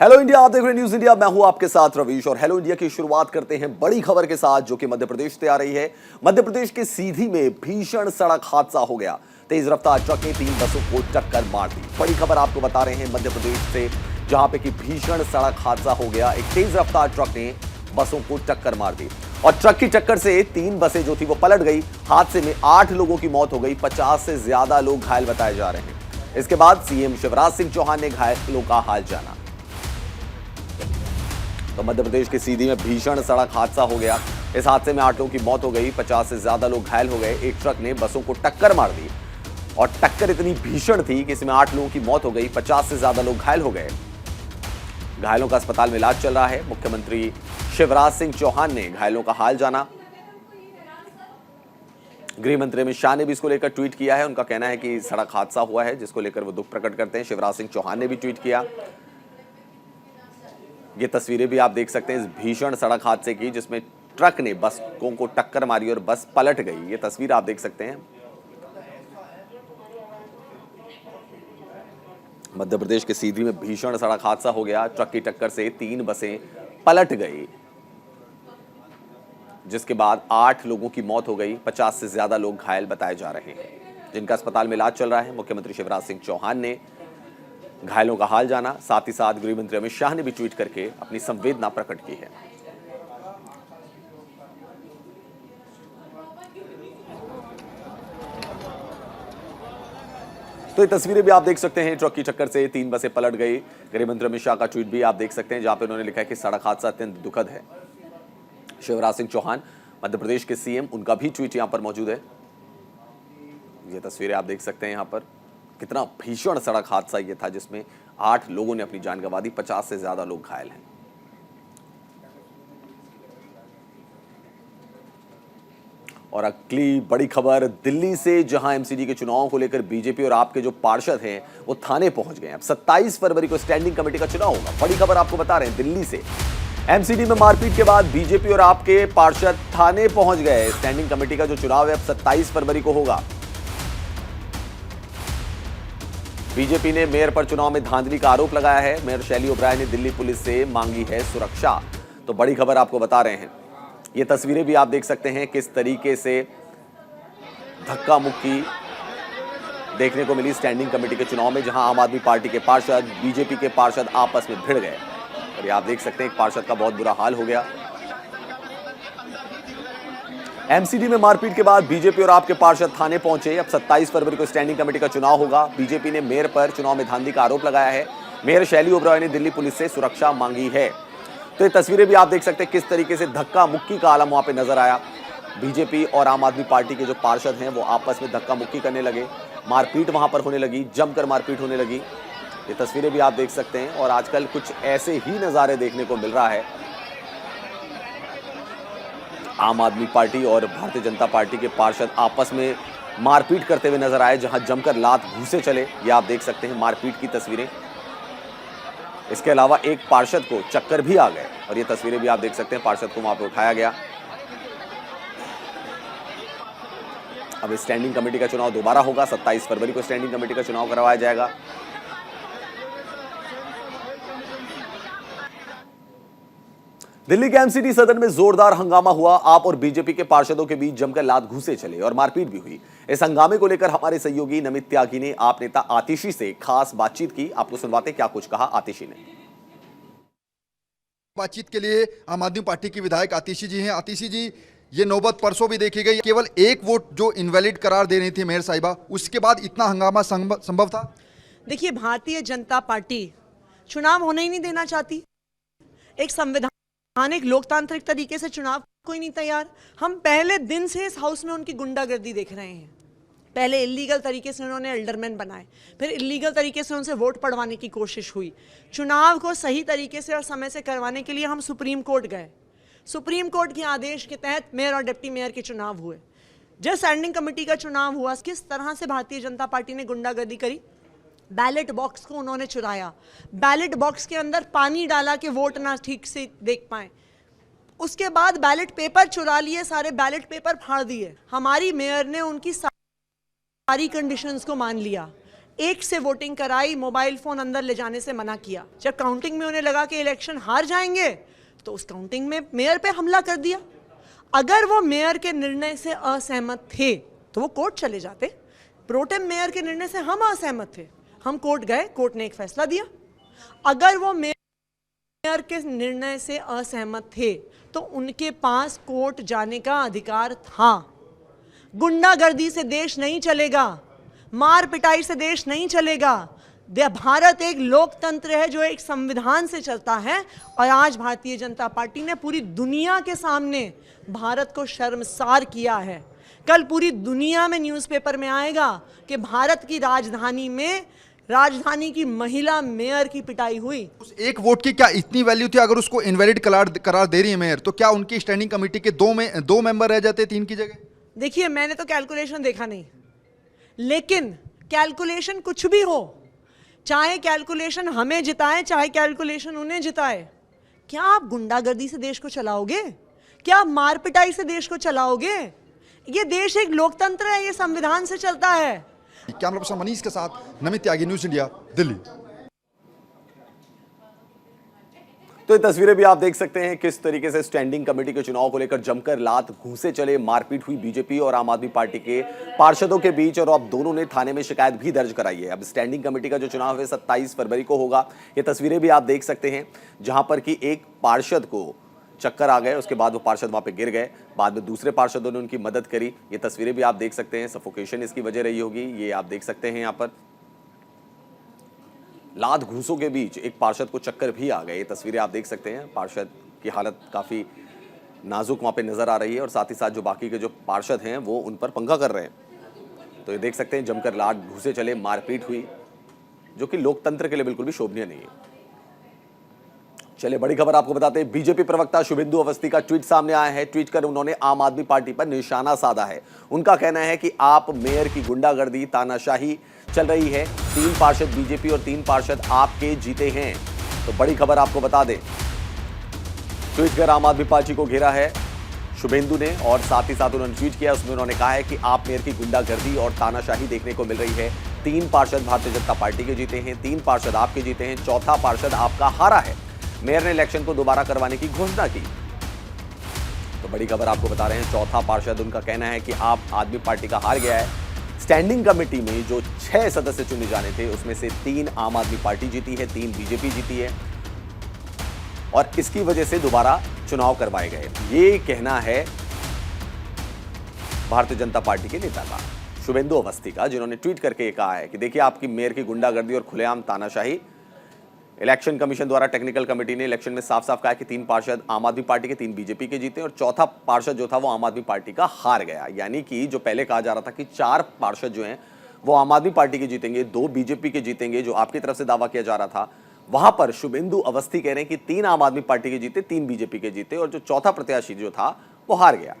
Hello India, आप देख रहे हैं न्यूज इंडिया। मैं हूं आपके साथ रवीश और हेलो इंडिया की शुरुआत करते हैं बड़ी खबर के साथ जो कि मध्य प्रदेश से आ रही है। मध्य प्रदेश के सीधी में भीषण सड़क हादसा हो गया। तेज रफ्तार ट्रक ने 3 बसों को टक्कर मार दी। बड़ी खबर आपको बता रहे हैं मध्य प्रदेश से, जहां पे कि भीषण सड़क हादसा हो गया। एक तेज रफ्तार ट्रक ने बसों को टक्कर मार दी और ट्रक की टक्कर से 3 बसें जो थी वो पलट गई। हादसे में 8 लोगों की मौत हो गई, 50 से ज्यादा लोग घायल बताए जा रहे हैं। इसके बाद सीएम शिवराज सिंह चौहान ने घायलों का हाल जाना। तो मध्य प्रदेश के सीधी में भीषण सड़क हादसा हो गया। इस हादसे में 8 लोगों की मौत हो गई, 50 से ज्यादा लोग घायल हो गए। एक ट्रक ने बसों को टक्कर मार दी और टक्कर इतनी भीषण थी कि इसमें 8 लोगों की मौत हो गई, 50 से ज्यादा लोग घायल हो गए। घायलों का अस्पताल में इलाज चल रहा है। मुख्यमंत्री शिवराज सिंह चौहान ने घायलों का हाल जाना। गृह मंत्री अमित शाह ने भी इसको लेकर ट्वीट किया है। उनका कहना है कि सड़क हादसा हुआ है जिसको लेकर वो दुख प्रकट करते हैं। शिवराज सिंह चौहान ने भी ट्वीट किया। ये तस्वीरें भी आप देख सकते हैं इस भीषण सड़क हादसे की, जिसमें ट्रक ने बसों को टक्कर मारी और बस पलट गई। ये तस्वीर आप देख सकते हैं। मध्य प्रदेश के सीधी में भीषण सड़क हादसा हो गया। ट्रक की टक्कर से 3 बसें पलट गई, जिसके बाद 8 लोगों की मौत हो गई, 50 से ज्यादा लोग घायल बताए जा रहे हैं, जिनका अस्पताल में इलाज चल रहा है। मुख्यमंत्री शिवराज सिंह चौहान ने घायलों का हाल जाना। साथ ही साथ गृह मंत्री अमित शाह ने भी ट्वीट करके अपनी संवेदना प्रकट की है। तो ये तस्वीरें भी आप देख सकते हैं। ट्रक की टक्कर से 3 बसें पलट गई। गृह मंत्री अमित शाह का ट्वीट भी आप देख सकते हैं, जहां पे उन्होंने लिखा है कि सड़क हादसा अत्यंत दुखद है। शिवराज सिंह चौहान मध्य प्रदेश के सीएम, उनका भी ट्वीट यहां पर मौजूद है। ये तस्वीरें आप देख सकते हैं। यहां पर कितना भीषण सड़क हादसा ये था, जिसमें 8 लोगों ने अपनी जान गंवा दी, 50 से ज्यादा लोग घायल हैं। और अगली बड़ी खबर दिल्ली से, जहां एमसीडी के चुनावों को लेकर बीजेपी और आप के जो पार्षद हैं वो थाने पहुंच गए हैं। अब 27 फरवरी को स्टैंडिंग कमेटी का चुनाव होगा। बड़ी खबर आपको बता रहे हैं दिल्ली से। एमसीडी में मारपीट के बाद बीजेपी और आप के पार्षद थाने पहुंच गए। स्टैंडिंग कमेटी का जो चुनाव है अब 27 फरवरी को होगा। बीजेपी ने मेयर पर चुनाव में धांधली का आरोप लगाया है। मेयर शैली ओबराय ने दिल्ली पुलिस से मांगी है सुरक्षा। तो बड़ी खबर आपको बता रहे हैं। ये तस्वीरें भी आप देख सकते हैं किस तरीके से धक्का मुक्की देखने को मिली स्टैंडिंग कमेटी के चुनाव में, जहां आम आदमी पार्टी के पार्षद, बीजेपी के पार्षद आपस में भिड़ गए। और ये आप देख सकते हैं एक पार्षद का बहुत बुरा हाल हो गया। एमसीडी में मारपीट के बाद बीजेपी और आपके पार्षद थाने पहुंचे। अब 27 फरवरी को स्टैंडिंग कमेटी का चुनाव होगा। बीजेपी ने मेयर पर चुनाव में धांधली का आरोप लगाया है। मेयर शैली ओबराय ने दिल्ली पुलिस से सुरक्षा मांगी है। तो ये तस्वीरें भी आप देख सकते हैं किस तरीके से धक्का मुक्की का आलम वहां पे नजर आया। बीजेपी और आम आदमी पार्टी के जो पार्षद हैं वो आपस में धक्का मुक्की करने लगे। मारपीट वहां पर होने लगी, जमकर मारपीट होने लगी। ये तस्वीरें भी आप देख सकते हैं। और आजकल कुछ ऐसे ही नजारे देखने को मिल रहा है। आम आदमी पार्टी और भारतीय जनता पार्टी के पार्षद आपस में मारपीट करते हुए नजर आए, जहां जमकर लात घूंसे चले। ये आप देख सकते हैं मारपीट की तस्वीरें। इसके अलावा एक पार्षद को चक्कर भी आ गए। और ये तस्वीरें भी आप देख सकते हैं, पार्षद को वहां पर उठाया गया। अब स्टैंडिंग कमेटी का चुनाव दोबारा होगा। 27 फरवरी को स्टैंडिंग कमेटी का चुनाव करवाया जाएगा। दिल्ली के एमसीडी सदन में जोरदार हंगामा हुआ। आप और बीजेपी के पार्षदों के बीच जमकर लात घूंसे चले और मारपीट भी हुई। इस हंगामे को लेकर हमारे सहयोगी नमित त्यागी ने आप नेता आतिशी से खास बातचीत की। आपको सुनवाते क्या कुछ कहा आतिशी ने। बातचीत के लिए आम आदमी पार्टी की विधायक आतिशी जी हैं। आतिशी जी, ये नौबत परसों भी देखी गई, केवल एक वोट जो इनवैलिड करार दे रही थी मेयर साहिबा, उसके बाद इतना हंगामा संभव था? देखिए, भारतीय जनता पार्टी चुनाव होने ही नहीं देना चाहती। एक संवैधानिक लोकतांत्रिक तरीके से चुनाव कोई नहीं तैयार। हम पहले दिन से इस हाउस में उनकी गुंडागर्दी देख रहे हैं। पहले इलीगल तरीके से उन्होंने एल्डरमैन बनाए, फिर इलीगल तरीके से उनसे वोट पड़वाने की कोशिश हुई। चुनाव को सही तरीके से और समय से करवाने के लिए हम सुप्रीम कोर्ट गए। सुप्रीम कोर्ट के आदेश के तहत मेयर और डिप्टी मेयर के चुनाव हुए। जब स्टैंडिंग कमेटी का चुनाव हुआ, किस तरह से भारतीय जनता पार्टी ने गुंडागर्दी करी। बैलेट बॉक्स को उन्होंने चुराया, बैलेट बॉक्स के अंदर पानी डाला कि वोट ना ठीक से देख पाए। उसके बाद बैलेट पेपर चुरा लिए, सारे बैलेट पेपर फाड़ दिए। हमारी मेयर ने उनकी सारी कंडीशंस को मान लिया। एक से वोटिंग कराई, मोबाइल फोन अंदर ले जाने से मना किया। जब काउंटिंग में उन्हें लगा कि इलेक्शन हार जाएंगे तो उस काउंटिंग में मेयर पे हमला कर दिया। अगर वो मेयर के निर्णय से असहमत थे तो वो कोर्ट चले जाते। प्रोटेम मेयर के निर्णय से हम असहमत थे, हम कोर्ट गए, कोर्ट ने एक फैसला दिया। अगर वो मेयर के निर्णय से असहमत थे तो उनके पास कोर्ट जाने का अधिकार था। गुंडागर्दी से देश नहीं चलेगा, मार पिटाई से देश नहीं चलेगा। भारत एक लोकतंत्र है जो एक संविधान से चलता है, और आज भारतीय जनता पार्टी ने पूरी दुनिया के सामने भारत को शर्मसार किया है। कल पूरी दुनिया में न्यूज़पेपर में आएगा कि भारत की राजधानी की महिला मेयर की पिटाई हुई। उस एक वोट की क्या इतनी वैल्यू थी? अगर उसको इनवैलिड करार दे रही है मेयर, तो क्या उनकी स्टैंडिंग कमेटी के दो मेंबर रह जाते 3 की जगह? देखिए, मैंने तो कैलकुलेशन देखा नहीं, लेकिन कैलकुलेशन कुछ भी हो, चाहे कैलकुलेशन हमें जिताए चाहे कैलकुलेशन उन्हें जिताए, क्या आप गुंडागर्दी से देश को चलाओगे? क्या आप मार पिटाई से देश को चलाओगे? ये देश एक लोकतंत्र है, ये संविधान से चलता है। कैमरा पर्सन मनीष के साथ नमित त्यागी, न्यूज़ इंडिया, दिल्ली। तो ये तस्वीरें भी आप देख सकते हैं किस तरीके से स्टैंडिंग कमेटी के चुनाव को लेकर जमकर लात घूंसे चले, मारपीट हुई बीजेपी और आम आदमी पार्टी के पार्षदों के बीच, और अब दोनों ने थाने में शिकायत भी दर्ज कराई है। अब स्टैंडिंग कमेटी का जो चुनाव है 27 फरवरी को होगा। ये तस्वीरें भी आप देख सकते हैं जहां पर कि एक पार्षद को चक्कर आ गए, उसके बाद वो पार्षद वहां पे गिर गए, बाद में दूसरे पार्षदों ने उनकी मदद करी। ये तस्वीरें भी आप देख सकते हैं, सफोकेशन इसकी वजह रही होगी। ये आप देख सकते हैं यहाँ पर लात घूंसों के बीच एक पार्षद को चक्कर भी आ गए। ये तस्वीरें आप देख सकते हैं, पार्षद की हालत काफी नाजुक वहां पे नजर आ रही है, और साथ ही साथ जो बाकी के जो पार्षद हैं वो उन पर पंगा कर रहे हैं। तो ये देख सकते हैं जमकर लात घूंसे चले, मारपीट हुई, जो कि लोकतंत्र के लिए बिल्कुल भी शोभनीय नहीं है। चलिए बड़ी खबर आपको बताते हैं, बीजेपी प्रवक्ता शुभेंदु अवस्थी का ट्वीट सामने आया है। ट्वीट कर उन्होंने आम आदमी पार्टी पर निशाना साधा है। उनका कहना है कि आप मेयर की गुंडागर्दी, तानाशाही चल रही है। 3 पार्षद बीजेपी और 3 पार्षद आपके जीते हैं। तो बड़ी खबर आपको बता दें, ट्वीट कर आम आदमी पार्टी को घेरा है शुभेंदु ने, और साथ ही साथ उन्होंने ट्वीट किया, उसमें उन्होंने कहा है कि आप मेयर की गुंडागर्दी और तानाशाही देखने को मिल रही है। 3 पार्षद भारतीय जनता पार्टी के जीते हैं, 3 पार्षद आपके जीते हैं, चौथा पार्षद आपका हारा है। मेयर ने इलेक्शन को दोबारा करवाने की घोषणा की। तो बड़ी खबर आपको बता रहे हैं, चौथा पार्षद, उनका कहना है कि आप आदमी पार्टी का हार गया है। स्टैंडिंग कमेटी में जो 6 सदस्य चुने जाने थे उसमें से 3 आम आदमी पार्टी जीती है, 3 बीजेपी जीती है, और इसकी वजह से दोबारा चुनाव करवाए गए। ये कहना है भारतीय जनता पार्टी के नेता का, शुभेंदु अवस्थी का, जिन्होंने ट्वीट करके कहा है कि देखिए आपकी मेयर की गुंडागर्दी और खुलेआम तानाशाही। इलेक्शन कमीशन द्वारा टेक्निकल कमेटी ने इलेक्शन में साफ साफ कहा कि 3 पार्षद आम आदमी पार्टी के, 3 बीजेपी के जीते, और चौथा पार्षद जो था वो आम आदमी पार्टी का हार गया। यानी कि जो पहले कहा जा रहा था कि 4 पार्षद जो हैं वो आम आदमी पार्टी के जीतेंगे, 2 बीजेपी के जीतेंगे, जो आपकी तरफ से दावा किया जा रहा था, वहां पर शुभेंदु अवस्थी कह रहे हैं कि 3 आम आदमी पार्टी के जीते, 3 बीजेपी के जीते, और जो चौथा प्रत्याशी जो था वो हार गया।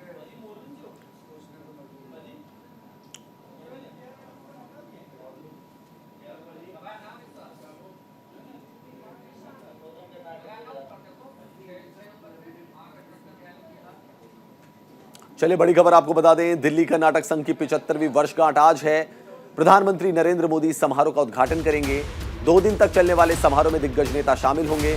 चलिए बड़ी खबर आपको बता दें, दिल्ली कर्नाटक संघ की 75वीं वर्षगांठ आज है। प्रधानमंत्री नरेंद्र मोदी समारोह का उद्घाटन करेंगे। 2 दिन तक चलने वाले समारोह में दिग्गज नेता शामिल होंगे।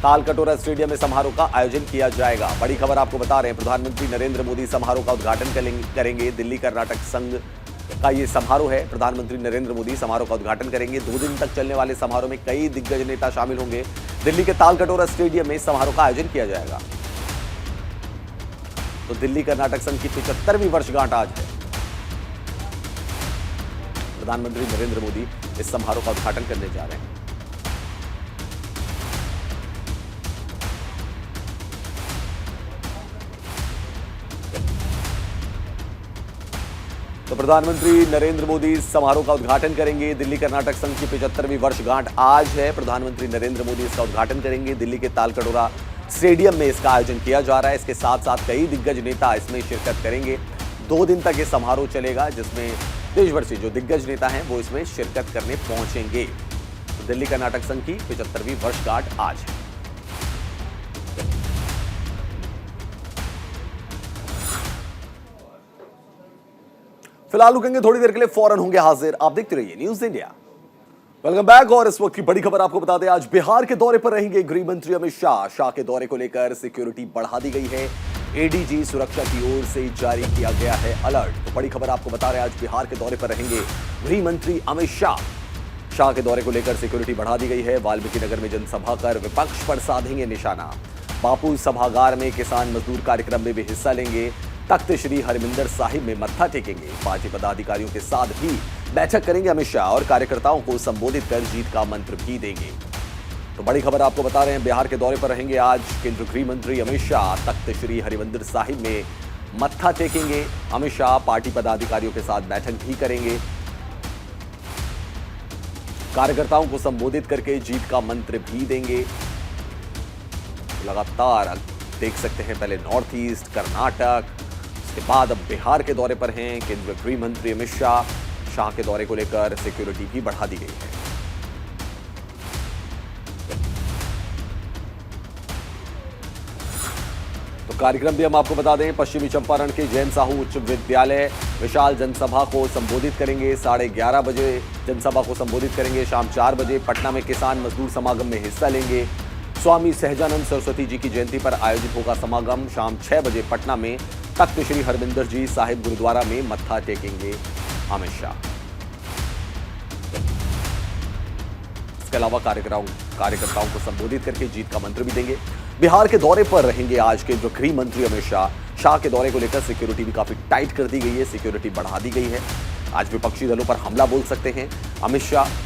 तालकटोरा स्टेडियम में समारोह का आयोजन किया जाएगा। बड़ी खबर आपको बता रहे हैं, प्रधानमंत्री नरेंद्र मोदी समारोह का उद्घाटन करेंगे। दिल्ली कर्नाटक संघ का ये समारोह है। प्रधानमंत्री नरेंद्र मोदी समारोह का उद्घाटन करेंगे। 2 दिन तक चलने वाले समारोह में कई दिग्गज नेता शामिल होंगे। दिल्ली के तालकटोरा स्टेडियम में समारोह का आयोजन किया जाएगा। तो दिल्ली कर्नाटक संघ की 75वीं वर्षगांठ आज है। प्रधानमंत्री नरेंद्र मोदी इस समारोह का उद्घाटन करने जा रहे हैं। तो प्रधानमंत्री नरेंद्र मोदी समारोह का उद्घाटन करेंगे। दिल्ली कर्नाटक संघ की 75वीं वर्षगांठ आज है। प्रधानमंत्री नरेंद्र मोदी इसका उद्घाटन करेंगे। दिल्ली के तालकटोरा स्टेडियम में इसका आयोजन किया जा रहा है। इसके साथ साथ कई दिग्गज नेता इसमें शिरकत करेंगे। 2 दिन तक ये समारोह चलेगा, जिसमें देश भर से जो दिग्गज नेता हैं वो इसमें शिरकत करने पहुंचेंगे। तो दिल्ली कर्नाटक संघ की 75वीं वर्षगांठ आज है। फिलहाल रुकेंगे थोड़ी देर के लिए, फौरन होंगे हाजिर। आप देखते रहिए न्यूज इंडिया। Welcome back. और इस वक्त की बड़ी खबर आपको बता दें, आज बिहार के दौरे पर रहेंगे गृह मंत्री अमित शाह। शाह के दौरे को लेकर सिक्योरिटी बढ़ा दी गई है। एडीजी सुरक्षा की ओर से जारी किया गया है अलर्ट। तो बड़ी खबर आपको बता रहे हैं, आज बिहार के दौरे पर रहेंगे गृह मंत्री अमित शाह। शाह के दौरे को लेकर सिक्योरिटी बढ़ा दी गई है। वाल्मीकि नगर में जनसभा कर विपक्ष पर साधेंगे निशाना। बापू सभागार में किसान मजदूर कार्यक्रम में भी हिस्सा लेंगे। तख्त श्री हरमिंदर साहिब में मत्था टेकेंगे। पार्टी पदाधिकारियों के साथ भी बैठक करेंगे अमित शाह और कार्यकर्ताओं को संबोधित कर जीत का मंत्र भी देंगे। तो बड़ी खबर आपको बता रहे हैं, बिहार के दौरे पर रहेंगे आज केंद्रीय गृह मंत्री अमित शाह। तख्त श्री हरमिंदर साहिब में मत्था टेकेंगे अमित शाह। पार्टी पदाधिकारियों के साथ बैठक भी करेंगे। कार्यकर्ताओं को संबोधित करके जीत का मंत्र भी देंगे। लगातार देख सकते हैं, पहले नॉर्थ ईस्ट, कर्नाटक, उसके बाद अब बिहार के दौरे पर हैं केंद्रीय गृह मंत्री अमित शाह। शाह के दौरे को लेकर सिक्योरिटी भी बढ़ा दी गई है। तो कार्यक्रम भी हम आपको बता दें, पश्चिमी चंपारण के जैन साहू उच्च विद्यालय विशाल जनसभा को संबोधित करेंगे। 11:30 बजे जनसभा को संबोधित करेंगे। शाम 4 बजे पटना में किसान मजदूर समागम में हिस्सा लेंगे। स्वामी सहजानंद सरस्वती जी की जयंती पर आयोजित होगा समागम। शाम 6 बजे पटना में तख्त श्री हरमिंदर जी साहिब गुरुद्वारा में मत्था टेकेंगे अमित शाह। इसके अलावा कार्यकर्ताओं को संबोधित करके जीत का मंत्र भी देंगे। बिहार के दौरे पर रहेंगे आज केंद्रीय गृह मंत्री अमित शाह। शाह के दौरे को लेकर सिक्योरिटी भी काफी टाइट कर दी गई है, सिक्योरिटी बढ़ा दी गई है। आज विपक्षी दलों पर हमला बोल सकते हैं अमित शाह।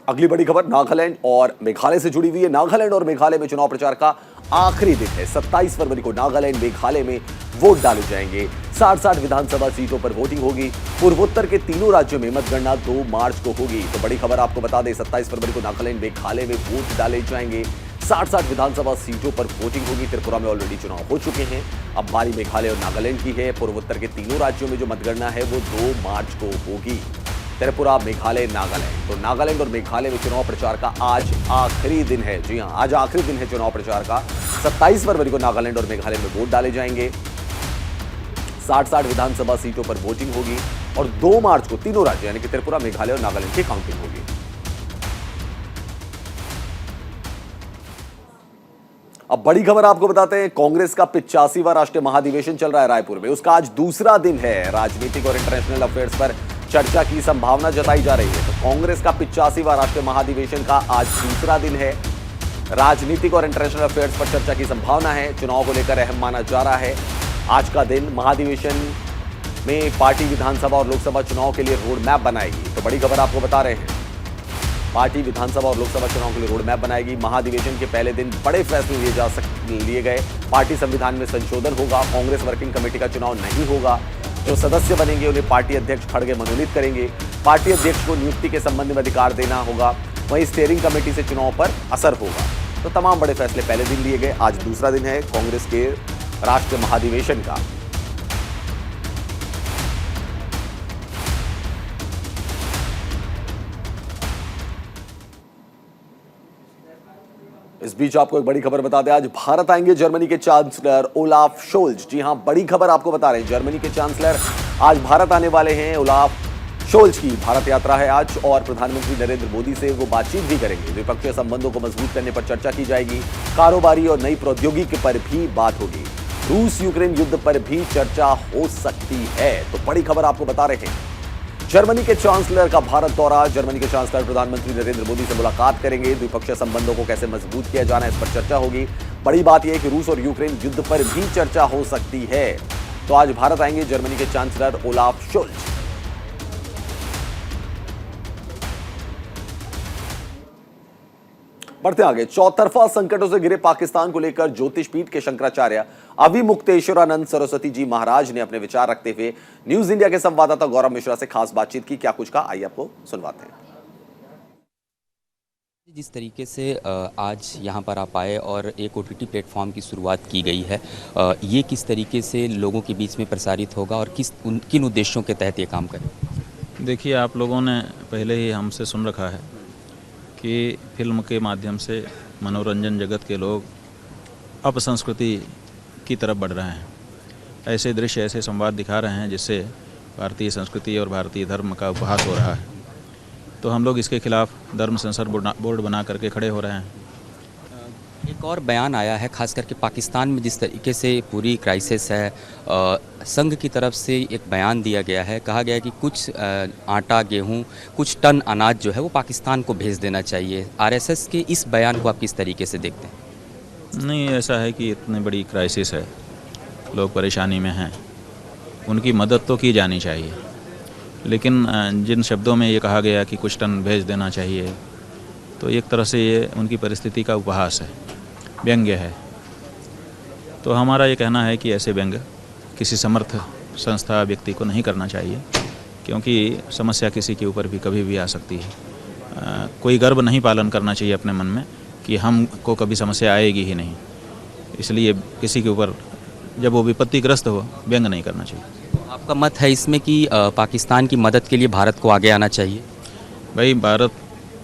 अगली बड़ी खबर नागालैंड और मेघालय से जुड़ी हुई है। नागालैंड और मेघालय में चुनाव प्रचार का आखिरी दिन है। 27 फरवरी को नागालैंड मेघालय में वोट डाले जाएंगे। 60 विधानसभा सीटों पर वोटिंग होगी। पूर्वोत्तर के तीनों राज्यों में मतगणना 2 मार्च को होगी। तो बड़ी खबर आपको बता दें, 27 फरवरी को नागालैंड मेघालय में वोट डाले जाएंगे। 60 विधानसभा सीटों पर वोटिंग होगी। त्रिपुरा में ऑलरेडी चुनाव हो चुके हैं। अब बारी मेघालय और नागालैंड की है। पूर्वोत्तर के तीनों राज्यों में जो मतगणना है वो 2 मार्च को होगी। त्रिपुरा, मेघालय, नागालैंड। तो नागालैंड और मेघालय में चुनाव प्रचार का आज आखिरी दिन है। जी हां, आज आखिरी दिन है चुनाव प्रचार का। 27 फरवरी को नागालैंड और मेघालय में वोट डाले जाएंगे। 60 विधानसभा सीटों पर वोटिंग होगी और 2 मार्च को तीनों राज्य यानी कि त्रिपुरा, मेघालय और नागालैंड की काउंटिंग होगी। अब बड़ी खबर आपको बताते हैं, कांग्रेस का 85वां राष्ट्रीय महाधिवेशन चल रहा है रायपुर में। उसका आज दूसरा दिन है। राजनीतिक और इंटरनेशनल अफेयर्स पर चर्चा की संभावना जताई जा रही है। तो कांग्रेस का 85वां राष्ट्रीय महाधिवेशन का आज दूसरा दिन है। राजनीतिक और इंटरनेशनल अफेयर्स पर चर्चा की संभावना है। चुनाव को लेकर अहम माना जा रहा है आज का दिन। महाधिवेशन में पार्टी विधानसभा और लोकसभा चुनाव के लिए रोड मैप बनाएगी। तो बड़ी खबर आपको बता रहे हैं, पार्टी विधानसभा और लोकसभा चुनाव के लिए रोड मैप बनाएगी। महाधिवेशन के पहले दिन बड़े फैसले लिए गए। पार्टी संविधान में संशोधन होगा। कांग्रेस वर्किंग कमेटी का चुनाव नहीं होगा। जो सदस्य बनेंगे उन्हें पार्टी अध्यक्ष खड़गे मनोनीत करेंगे। पार्टी अध्यक्ष को नियुक्ति के संबंध में अधिकार देना होगा। वहीं स्टीयरिंग कमेटी से चुनाव पर असर होगा। तो तमाम बड़े फैसले पहले दिन लिए गए। आज दूसरा दिन है कांग्रेस के राष्ट्रीय महाधिवेशन का। इस बीच आपको एक बड़ी खबर बता दें, आज भारत आएंगे जर्मनी के चांसलर ओलाफ शोल्ज। जी हां, बड़ी खबर आपको बता रहे हैं, जर्मनी के चांसलर आज भारत आने वाले हैं। ओलाफ शोल्ज की भारत यात्रा है आज और प्रधानमंत्री नरेंद्र मोदी से वो बातचीत भी करेंगे। द्विपक्षीय संबंधों को मजबूत करने पर चर्चा की जाएगी। कारोबारी और नई प्रौद्योगिकी पर भी बात होगी। रूस यूक्रेन युद्ध पर भी चर्चा हो सकती है। तो बड़ी खबर आपको बता रहे हैं, जर्मनी के चांसलर का भारत दौरा। जर्मनी के चांसलर प्रधानमंत्री नरेंद्र मोदी से मुलाकात करेंगे। द्विपक्षीय संबंधों को कैसे मजबूत किया जाना है, इस पर चर्चा होगी। बड़ी बात यह है कि रूस और यूक्रेन युद्ध पर भी चर्चा हो सकती है। तो आज भारत आएंगे जर्मनी के चांसलर ओलाफ शोल्ज। बढ़ते आगे, चौतरफा संकटों से घिरे पाकिस्तान को लेकर ज्योतिषपीठ के शंकराचार्य अविमुक्तेश्वरानंद सरस्वती जी महाराज ने अपने विचार रखते हुए न्यूज इंडिया के संवाददाता गौरव मिश्रा से खास बातचीत की। क्या कुछ कहा, आइए आपको सुनवाते हैं। जिस तरीके से आज यहाँ पर आप आए और एक OTT प्लेटफॉर्म की शुरुआत की गई है, ये किस तरीके से लोगों के बीच में प्रसारित होगा और किन उद्देश्यों के तहत ये काम करें? देखिए, आप लोगों ने पहले ही हमसे सुन रखा है कि फिल्म के माध्यम से मनोरंजन जगत के लोग अपसंस्कृति की तरफ बढ़ रहे हैं। ऐसे दृश्य, ऐसे संवाद दिखा रहे हैं जिससे भारतीय संस्कृति और भारतीय धर्म का उपहास हो रहा है। तो हम लोग इसके खिलाफ धर्म संसद बोर्ड बना करके खड़े हो रहे हैं। एक और बयान आया है, खास करके पाकिस्तान में जिस तरीके से पूरी क्राइसिस है, संघ की तरफ से एक बयान दिया गया है, कहा गया है कि कुछ आटा, गेहूं, कुछ टन अनाज जो है वो पाकिस्तान को भेज देना चाहिए। आरएसएस के इस बयान को आप किस तरीके से देखते हैं? नहीं, ऐसा है कि इतनी बड़ी क्राइसिस है, लोग परेशानी में हैं, उनकी मदद तो की जानी चाहिए, लेकिन जिन शब्दों में ये कहा गया कि कुछ टन भेज देना चाहिए, तो एक तरह से ये उनकी परिस्थिति का उपहास है, व्यंग्य है। तो हमारा ये कहना है कि ऐसे व्यंग्य किसी समर्थ संस्था, व्यक्ति को नहीं करना चाहिए, क्योंकि समस्या किसी के ऊपर भी कभी भी आ सकती है। कोई गर्व नहीं पालन करना चाहिए अपने मन में कि हमको कभी समस्या आएगी ही नहीं, इसलिए किसी के ऊपर जब वो विपत्तिग्रस्त हो व्यंग नहीं करना चाहिए। आपका मत है इसमें कि पाकिस्तान की मदद के लिए भारत को आगे आना चाहिए? भाई, भारत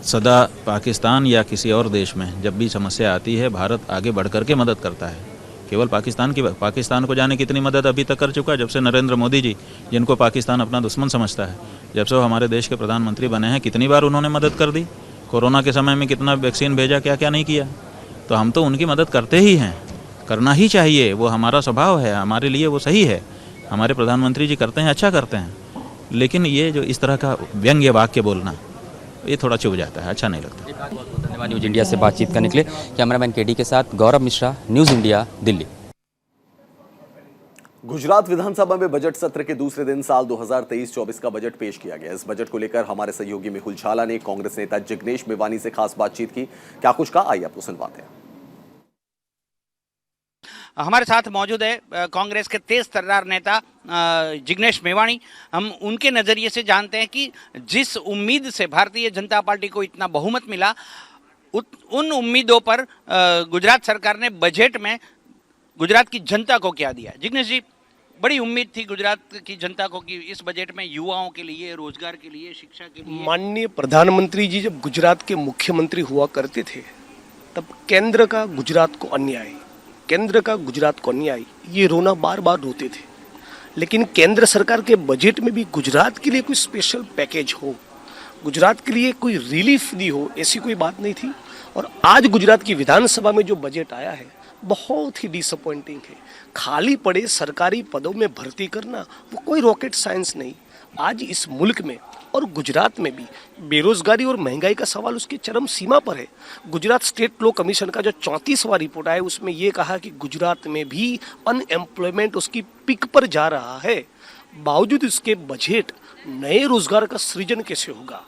सदा पाकिस्तान या किसी और देश में जब भी समस्या आती है, भारत आगे बढ़ कर के मदद करता है। केवल पाकिस्तान को जाने कितनी मदद अभी तक कर चुका है, जब से नरेंद्र मोदी जी, जिनको पाकिस्तान अपना दुश्मन समझता है, जब से वो हमारे देश के प्रधानमंत्री बने हैं, कितनी बार उन्होंने मदद कर दी। कोरोना के समय में कितना वैक्सीन भेजा, क्या क्या नहीं किया। तो हम तो उनकी मदद करते ही हैं, करना ही चाहिए, वो हमारा स्वभाव है, हमारे लिए वो सही है। हमारे प्रधानमंत्री जी करते हैं, अच्छा करते हैं, लेकिन ये जो इस तरह का व्यंग्य वाक्य बोलना, ये थोड़ा चुभ जाता है, अच्छा नहीं लगता। धन्यवाद न्यूज़ इंडिया से बातचीत करने के लिए। कैमरामैन केडी के साथ गौरव मिश्रा, न्यूज़ इंडिया, दिल्ली। गुजरात विधानसभा में बजट सत्र के दूसरे दिन साल 2023-24 का बजट पेश किया गया। इस बजट को लेकर हमारे सहयोगी मेहुल झाला ने कांग्रेस नेता जिग्नेश मेवानी से खास बातचीत की। क्या कुछ कहा, आइए आपको सुनवाते हैं। हमारे साथ मौजूद है कांग्रेस के तेज तर्रार नेता जिग्नेश मेवानी। हम उनके नज़रिए से जानते हैं कि जिस उम्मीद से भारतीय जनता पार्टी को इतना बहुमत मिला, उन उम्मीदों पर गुजरात सरकार ने बजट में गुजरात की जनता को क्या दिया। जिग्नेश जी, बड़ी उम्मीद थी गुजरात की जनता को कि इस बजट में युवाओं के लिए, रोजगार के लिए, शिक्षा के लिए। माननीय प्रधानमंत्री जी जब गुजरात के मुख्यमंत्री हुआ करते थे, तब केंद्र का गुजरात को अन्याय, केंद्र का गुजरात को अन्याय, ये रोना बार बार रोते थे। लेकिन केंद्र सरकार के बजट में भी गुजरात के लिए कोई स्पेशल पैकेज हो, गुजरात के लिए कोई रिलीफ दी हो, ऐसी कोई बात नहीं थी। और आज गुजरात की विधानसभा में जो बजट आया है बहुत ही डिसअपॉइंटिंग है। खाली पड़े सरकारी पदों में भर्ती करना वो कोई रॉकेट साइंस नहीं। आज इस मुल्क में और गुजरात में भी बेरोजगारी और महंगाई का सवाल उसकी चरम सीमा पर है। गुजरात स्टेट लॉ कमीशन का जो 34वां रिपोर्ट आया, उसमें ये कहा कि गुजरात में भी अनएम्प्लॉयमेंट उसकी पीक पर जा रहा है। बावजूद इसके बजट नए रोजगार का सृजन कैसे होगा,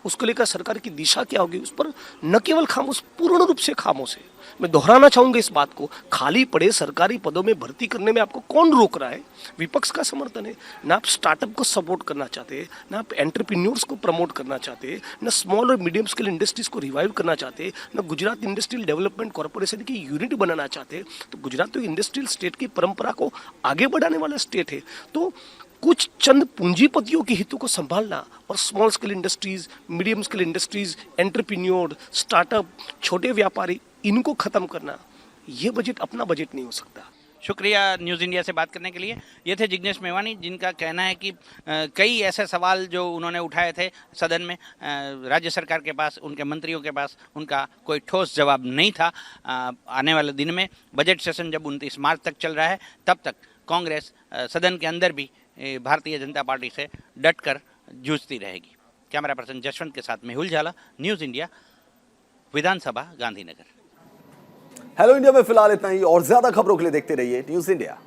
उसको लेकर सरकार की दिशा क्या होगी, उस पर न केवल खामोश, पूर्ण रूप से खामोश है। मैं दोहराना चाहूंगा इस बात को, खाली पड़े सरकारी पदों में भर्ती करने में आपको कौन रोक रहा है? विपक्ष का समर्थन है ना। आप स्टार्टअप को सपोर्ट करना चाहते, ना आप एंटरप्रेन्योर्स को प्रमोट करना चाहते, ना स्मॉल और मीडियम स्केल इंडस्ट्रीज को रिवाइव करना चाहते, ना गुजरात इंडस्ट्रियल डेवलपमेंट कॉर्पोरेशन की यूनिट बनाना चाहते। तो गुजरात तो इंडस्ट्रियल स्टेट की परंपरा को आगे बढ़ाने वाला स्टेट है। तो कुछ चंद पूंजीपतियों के हितों को संभालना और small scale industries, medium scale industries, entrepreneur, startup, छोटे व्यापारी, इनको खत्म करना, ये बजट अपना बजट नहीं हो सकता। शुक्रिया न्यूज़ इंडिया से बात करने के लिए। ये थे जिग्नेश मेवानी, जिनका कहना है कि कई ऐसे सवाल जो उन्होंने उठाए थे सदन में, राज्य सरकार के पास, उनके मंत्रियों के पास उनका कोई ठोस जवाब नहीं था। आने वाले दिन में बजट सेशन जब 29 मार्च तक चल रहा है, तब तक कांग्रेस सदन के अंदर भी भारतीय जनता पार्टी से डटकर जूझती रहेगी। कैमरा पर्सन जशवंत के साथ मेहुल झाला, न्यूज़ इंडिया, विधानसभा, गांधीनगर। हेलो इंडिया में फिलहाल इतना ही, और ज्यादा खबरों के लिए देखते रहिए न्यूज़ इंडिया।